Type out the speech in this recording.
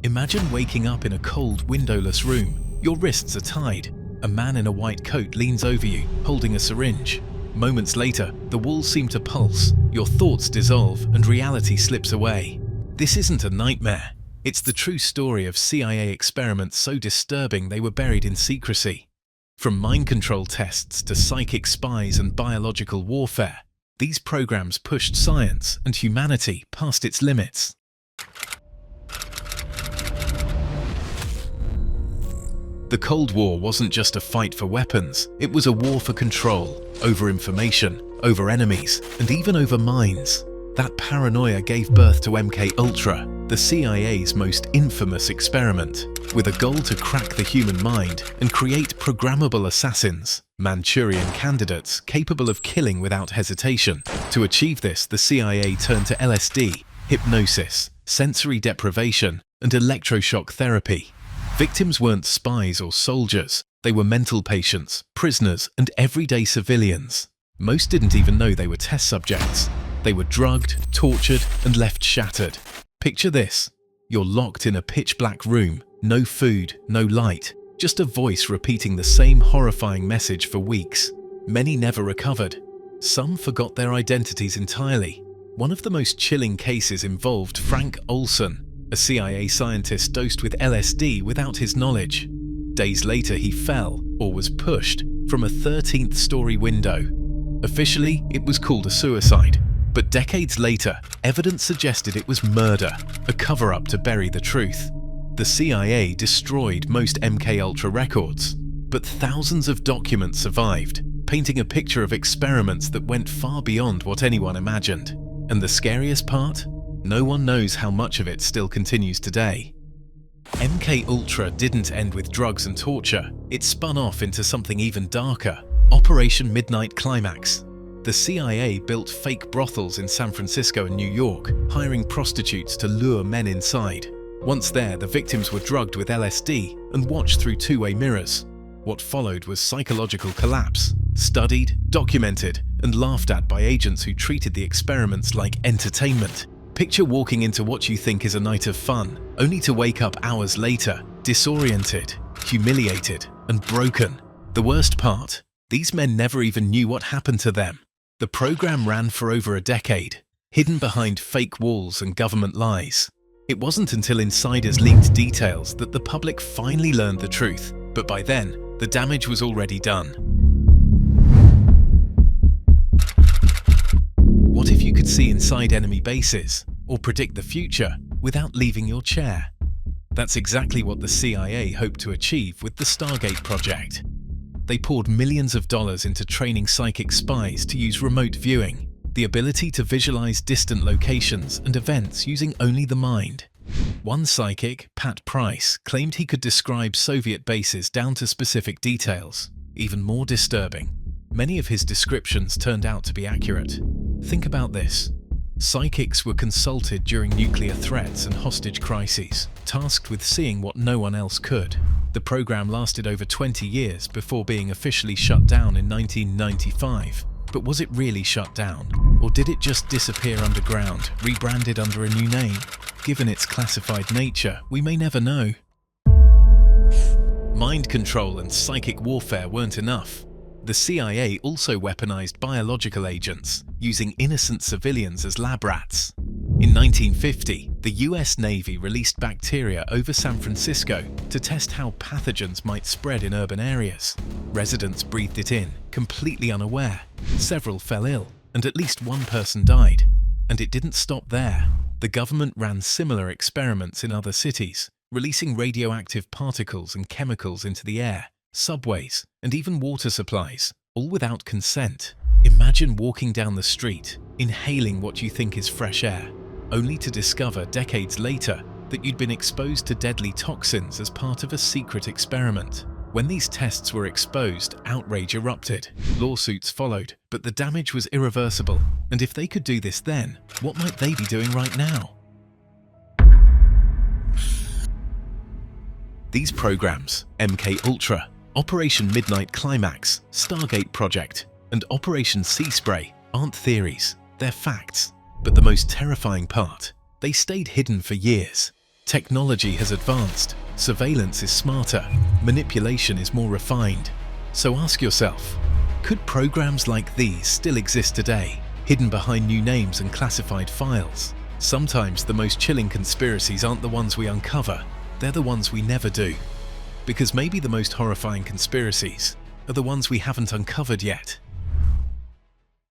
Imagine waking up in a cold, windowless room. Your wrists are tied. A man in a white coat leans over you, holding a syringe. Moments later, the walls seem to pulse, your thoughts dissolve, and reality slips away. This isn't a nightmare. It's the true story of CIA experiments so disturbing they were buried in secrecy. From mind control tests to psychic spies and biological warfare, these programs pushed science and humanity past its limits. The Cold War wasn't just a fight for weapons, it was a war for control, over information, over enemies, and even over minds. That paranoia gave birth to MKUltra, the CIA's most infamous experiment, with a goal to crack the human mind and create programmable assassins, Manchurian candidates capable of killing without hesitation. To achieve this, the CIA turned to LSD, hypnosis, sensory deprivation, and electroshock therapy. Victims weren't spies or soldiers, they were mental patients, prisoners, and everyday civilians. Most didn't even know they were test subjects. They were drugged, tortured, and left shattered. Picture this. You're locked in a pitch-black room, no food, no light, just a voice repeating the same horrifying message for weeks. Many never recovered. Some forgot their identities entirely. One of the most chilling cases involved Frank Olson, a CIA scientist dosed with LSD without his knowledge. Days later, he fell, or was pushed, from a 13th-story window. Officially, it was called a suicide, but decades later, evidence suggested it was murder, a cover-up to bury the truth. The CIA destroyed most MKUltra records, but thousands of documents survived, painting a picture of experiments that went far beyond what anyone imagined. And the scariest part? No one knows how much of it still continues today. MKUltra didn't end with drugs and torture. It spun off into something even darker, Operation Midnight Climax. The CIA built fake brothels in San Francisco and New York, hiring prostitutes to lure men inside. Once there, the victims were drugged with LSD and watched through two-way mirrors. What followed was psychological collapse, studied, documented, and laughed at by agents who treated the experiments like entertainment. Picture walking into what you think is a night of fun, only to wake up hours later, disoriented, humiliated, and broken. The worst part? These men never even knew what happened to them. The program ran for over a decade, hidden behind fake walls and government lies. It wasn't until insiders leaked details that the public finally learned the truth, but by then, the damage was already done. What if you could see inside enemy bases, or predict the future, without leaving your chair? That's exactly what the CIA hoped to achieve with the Stargate Project. They poured millions of dollars into training psychic spies to use remote viewing, the ability to visualize distant locations and events using only the mind. One psychic, Pat Price, claimed he could describe Soviet bases down to specific details. Even more disturbing, many of his descriptions turned out to be accurate. Think about this. Psychics were consulted during nuclear threats and hostage crises, tasked with seeing what no one else could. The program lasted over 20 years before being officially shut down in 1995. But was it really shut down? Or did it just disappear underground, rebranded under a new name? Given its classified nature, we may never know. Mind control and psychic warfare weren't enough. The CIA also weaponized biological agents, using innocent civilians as lab rats. In 1950, the US Navy released bacteria over San Francisco to test how pathogens might spread in urban areas. Residents breathed it in, completely unaware. Several fell ill, and at least one person died. And it didn't stop there. The government ran similar experiments in other cities, releasing radioactive particles and chemicals into the air, subways, and even water supplies, all without consent. Imagine walking down the street, inhaling what you think is fresh air, only to discover decades later that you'd been exposed to deadly toxins as part of a secret experiment. When these tests were exposed, outrage erupted. Lawsuits followed, but the damage was irreversible. And if they could do this then, what might they be doing right now? These programs, MKUltra, Operation Midnight Climax, Stargate Project, and Operation Sea Spray, aren't theories, they're facts. But the most terrifying part, they stayed hidden for years. Technology has advanced, surveillance is smarter, manipulation is more refined. So ask yourself, could programs like these still exist today, hidden behind new names and classified files? Sometimes the most chilling conspiracies aren't the ones we uncover, they're the ones we never do. Because maybe the most horrifying conspiracies are the ones we haven't uncovered yet.